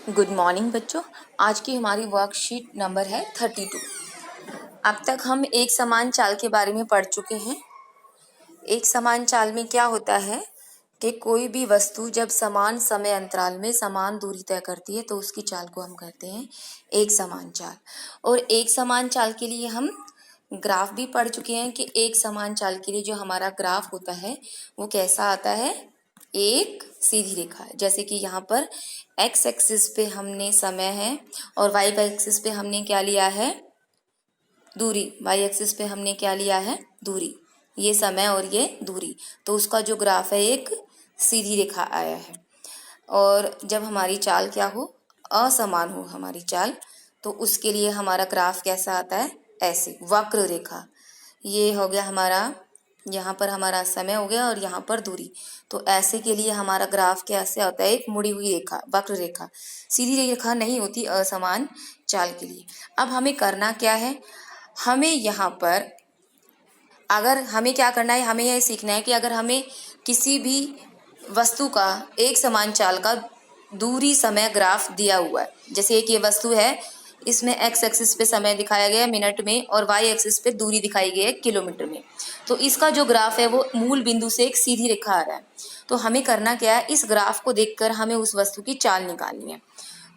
Good morning बच्चों। आज की हमारी वर्कशीट नंबर है 32। अब तक हम एक समान चाल के बारे में पढ़ चुके हैं। एक समान चाल में क्या होता है कि कोई भी वस्तु जब समान समय अंतराल में समान दूरी तय करती है तो उसकी चाल को हम कहते हैं एक समान चाल। और एक समान चाल के लिए हम ग्राफ भी पढ़ चुके हैं कि एक समान चाल के लिए जो हमारा ग्राफ होता है वो कैसा आता है, एक सीधी रेखा। जैसे कि यहाँ पर एक्स एक्सिस पे हमने समय है और वाई एक्सिस पे हमने क्या लिया है, दूरी। वाई एक्सिस पे हमने क्या लिया है, दूरी। ये समय और ये दूरी, तो उसका जो ग्राफ है एक सीधी रेखा आया है। और जब हमारी चाल क्या हो, असमान हो हमारी चाल, तो उसके लिए हमारा ग्राफ कैसा आता है, ऐसे वक्र रेखा। ये हो गया हमारा, यहाँ पर हमारा समय हो गया और यहाँ पर दूरी। तो ऐसे के लिए हमारा ग्राफ कैसे होता है, एक मुड़ी हुई रेखा, वक्र रेखा। सीधी रेखा नहीं होती असमान चाल के लिए। अब हमें करना क्या है, हमें यहाँ पर अगर हमें क्या करना है, हमें यह सीखना है कि अगर हमें किसी भी वस्तु का एक समान चाल का दूरी समय ग्राफ दिया हुआ है, जैसे एक ये वस्तु है, इसमें एक्स एक्सिस पे समय दिखाया गया है मिनट में और वाई एक्सिस पे दूरी दिखाई गई है किलोमीटर में। तो इसका जो ग्राफ है वो मूल बिंदु से एक सीधी रेखा आ रहा है। तो हमें करना क्या है, इस ग्राफ को देखकर हमें उस वस्तु की चाल निकालनी है।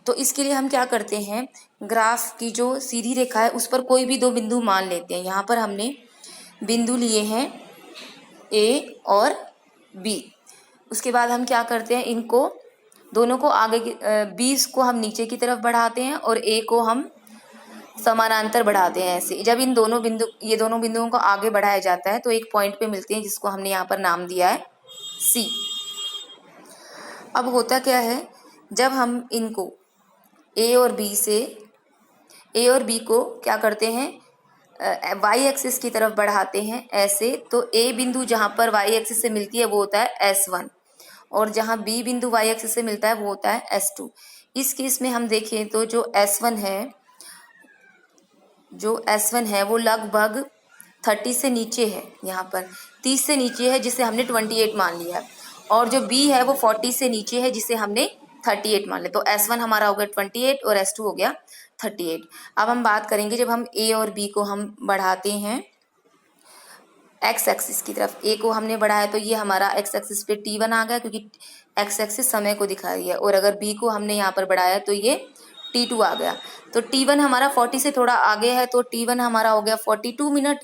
तो इसके लिए हम क्या करते हैं, ग्राफ की जो सीधी रेखा है उस पर कोई भी दो बिंदु मान लेते हैं। यहाँ पर हमने बिंदु लिए हैं ए और बी। उसके बाद हम क्या करते हैं, इनको दोनों को आगे बी को हम नीचे की तरफ बढ़ाते हैं और ए को हम समानांतर बढ़ाते हैं। ऐसे जब इन दोनों बिंदु, ये दोनों बिंदुओं को आगे बढ़ाया जाता है तो एक पॉइंट पे मिलते हैं जिसको हमने यहाँ पर नाम दिया है सी। अब होता क्या है, जब हम इनको ए और बी को क्या करते हैं, वाई एक्सिस की तरफ बढ़ाते हैं ऐसे, तो ए बिंदु जहाँ पर वाई एक्सिस से मिलती है वो होता है S1 और जहाँ बी बिंदु वाई एक्सिस से मिलता है वो होता है S2। इस केस में हम देखें तो जो S1 है वो लगभग 30 से नीचे है, यहाँ पर 30 से नीचे है जिसे हमने 28 मान लिया है, और जो बी है वो 40 से नीचे है जिसे हमने 38 मान लिया। तो S1 हमारा हो गया 28 और S2 हो गया 38। अब हम बात करेंगे जब हम ए और बी को हम बढ़ाते हैं एक्स एक्सिस की तरफ, ए को हमने बढ़ाया तो ये हमारा एक्स एक्सिस पे T1 आ गया क्योंकि एक्स एक्सिस समय को दिखा रही है, और अगर बी को हमने यहाँ पर बढ़ाया तो ये T2 आ गया। तो T1 हमारा 40 से थोड़ा आगे है तो T1 हमारा हो गया 42 मिनट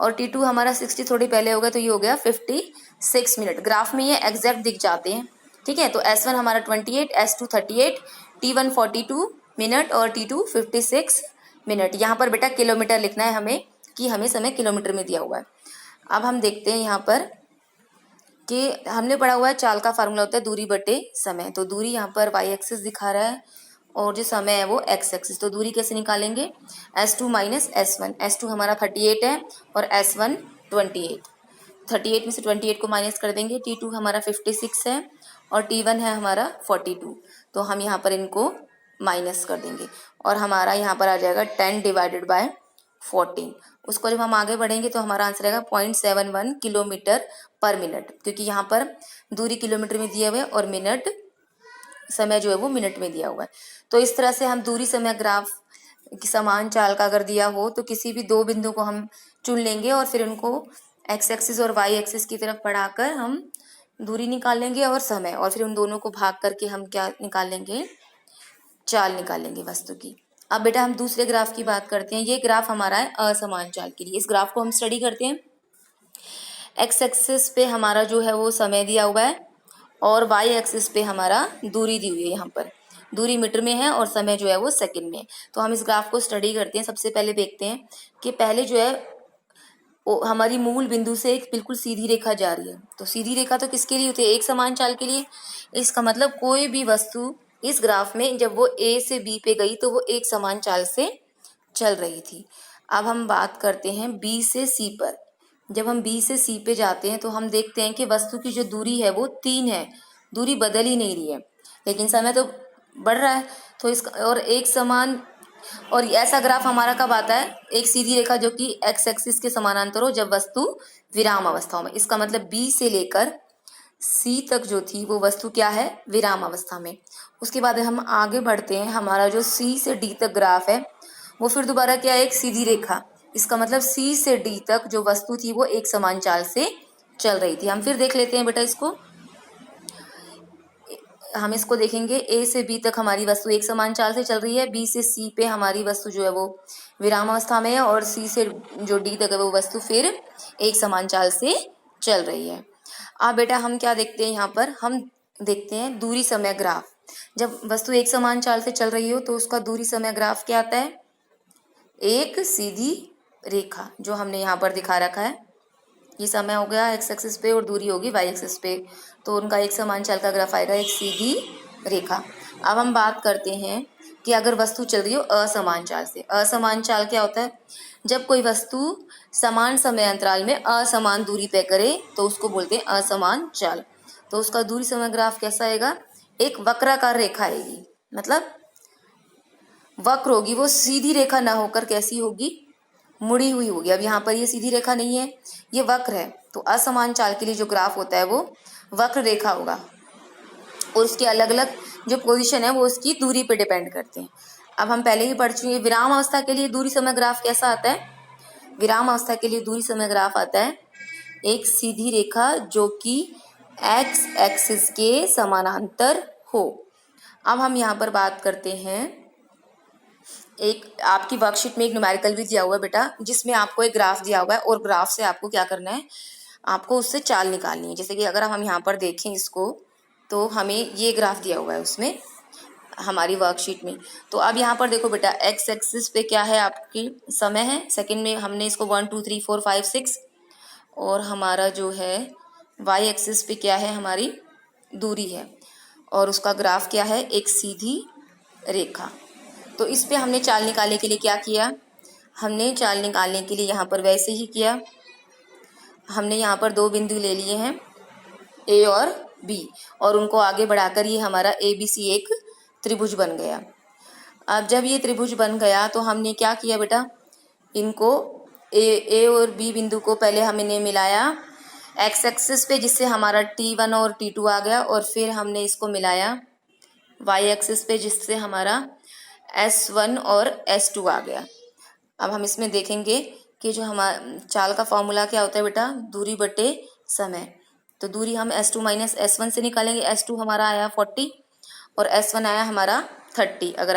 और T2 हमारा 60 थोड़ी पहले हो गया तो ये हो गया 56 मिनट। ग्राफ में ये एग्जैक्ट दिख जाते हैं, ठीक है। तो S1 हमारा 28, S2 38, T1 42 मिनट और T2 56 मिनट। यहाँ पर बेटा किलोमीटर लिखना है हमें, कि हमें समय किलोमीटर में दिया हुआ है। अब हम देखते हैं यहाँ पर कि हमने पढ़ा हुआ है चाल का फार्मूला होता है दूरी बटे समय। तो दूरी यहाँ पर वाई एक्सिस दिखा रहा है और जो समय है वो एक्स एक्सिस। तो दूरी कैसे निकालेंगे, S2 माइनस S1। S2 हमारा 38 है और S1 28। 38 में से 28 को माइनस कर देंगे, T2 हमारा 56 है और T1 है हमारा 42। तो हम यहाँ पर इनको माइनस कर देंगे और हमारा यहाँ पर आ जाएगा 10 डिवाइडेड बाय 14। उसको जब हम आगे बढ़ेंगे तो हमारा आंसर आएगा 0.71 किलोमीटर पर मिनट, क्योंकि यहाँ पर दूरी किलोमीटर में दिया हुआ है और मिनट समय जो है वो मिनट में दिया हुआ है। तो इस तरह से हम दूरी समय ग्राफ समान चाल का अगर दिया हो तो किसी भी दो बिंदु को हम चुन लेंगे और फिर उनको एक्स एक्सिस और वाई एक्सिस की तरफ बढ़ाकर हम दूरी निकालेंगे और समय, और फिर उन दोनों को भाग करके हम क्या निकालेंगे, चाल निकालेंगे वस्तु की। अब बेटा हम दूसरे ग्राफ की बात करते हैं। ये ग्राफ हमारा है असमान चाल के लिए। इस ग्राफ को हम स्टडी करते हैं। एक्स एक्सिस पे हमारा जो है वो समय दिया हुआ है और वाई एक्सिस पे हमारा दूरी दी हुई है। यहाँ पर दूरी मीटर में है और समय जो है वो सेकंड में है। तो हम इस ग्राफ को स्टडी करते हैं। सबसे पहले देखते हैं कि पहले जो है वो हमारी मूल बिंदु से एक बिल्कुल सीधी रेखा जा रही है। तो सीधी रेखा तो किसके लिए होती है, एक समान चाल के लिए। इसका मतलब कोई भी वस्तु इस ग्राफ में जब वो ए से बी पे गई तो वो एक समान चाल से चल रही थी। अब हम बात करते हैं बी से सी पर। जब हम बी से सी पे जाते हैं तो हम देखते हैं कि वस्तु की जो दूरी है वो 3 है, दूरी बदल ही नहीं रही है, लेकिन समय तो बढ़ रहा है। तो इसका और एक समान, और ऐसा ग्राफ हमारा कब आता है, एक सीधी रेखा जो कि एक्स एक्सिस के समानांतर हो जब वस्तु विराम अवस्था में। इसका मतलब बी से लेकर सी तक जो थी वो वस्तु क्या है, विराम अवस्था में। उसके बाद हम आगे बढ़ते हैं। हमारा जो C से D तक ग्राफ है वो फिर दोबारा क्या है, एक सीधी रेखा। इसका मतलब C से D तक जो वस्तु थी वो एक समान चाल से चल रही थी। हम फिर देख लेते हैं बेटा इसको। हम इसको देखेंगे, A से B तक हमारी वस्तु एक समान चाल से चल रही है, B से C पे हमारी वस्तु जो है वो विराम अवस्था में है, और C से जो D तक है वो वस्तु फिर एक समान चाल से चल रही है। अब बेटा हम क्या देखते हैं यहाँ पर, हम देखते हैं दूरी समय ग्राफ। जब वस्तु एक समान चाल से चल रही हो तो उसका दूरी समय ग्राफ क्या आता है, एक सीधी रेखा, जो हमने यहाँ पर दिखा रखा है। ये समय हो गया एक्स एक्सिस पे और दूरी होगी वाई एक्सिस पे, तो उनका एक समान चाल का ग्राफ आएगा, एक सीधी रेखा। अब हम बात करते हैं कि अगर वस्तु चल रही हो असमान चाल से। असमान चाल क्या होता है, जब कोई वस्तु समान समय अंतराल में असमान दूरी तय करे तो उसको बोलते हैं असमान चाल। तो उसका दूरी समय ग्राफ कैसा आएगा, एक वक्राकार रेखा आएगी, मतलब वक्र होगी, वो सीधी रेखा ना होकर कैसी होगी, मुड़ी हुई होगी। अब यहाँ पर ये सीधी रेखा नहीं है, ये वक्र है, तो असमान चाल के लिए जो ग्राफ होता है वो वक्र रेखा होगा, और उसके अलग अलग जो पोजीशन है वो उसकी दूरी पे डिपेंड करते हैं। अब हम पहले ही पढ़ चुके हैं। विराम अवस्था के लिए दूरी समय ग्राफ कैसा आता है, विराम अवस्था के लिए दूरी समय ग्राफ आता है एक सीधी रेखा जो कि एक्स एक्सिस के समानांतर हो। अब हम यहाँ पर बात करते हैं, एक आपकी वर्कशीट में एक न्यूमेरिकल भी दिया हुआ है बेटा, जिसमें आपको एक ग्राफ दिया हुआ है, और ग्राफ से आपको क्या करना है, आपको उससे चाल निकालनी है। जैसे कि अगर हम यहाँ पर देखें इसको, तो हमें ये ग्राफ दिया हुआ है उसमें हमारी वर्कशीट में। तो अब यहाँ पर देखो बेटा, एक्स एक्सिस पे क्या है, आपकी समय है, सेकंड में हमने इसको 1 2 3 4 5 6, और हमारा जो है वाई एक्सिस पे क्या है, हमारी दूरी है, और उसका ग्राफ क्या है, एक सीधी रेखा। तो इस पे हमने चाल निकालने के लिए क्या किया, हमने चाल निकालने के लिए यहाँ पर वैसे ही किया। हमने यहाँ पर दो बिंदु ले लिए हैं, ए और बी, और उनको आगे बढ़ाकर ये हमारा ABC एक त्रिभुज बन गया। अब जब ये त्रिभुज बन गया तो हमने क्या किया बेटा, इनको ए और बी बिंदु को पहले हमने मिलाया एक्स एक्सिस पे, जिससे हमारा T1 और T2 आ गया, और फिर हमने इसको मिलाया वाई एक्सिस पे, जिससे हमारा S1 और S2 आ गया। अब हम इसमें देखेंगे कि जो हमारा चाल का फॉर्मूला क्या होता है बेटा, दूरी बटे समय। तो दूरी हम S2 माइनस S1 से निकालेंगे। S2 हमारा आया 40 और S1 आया हमारा 30। अगर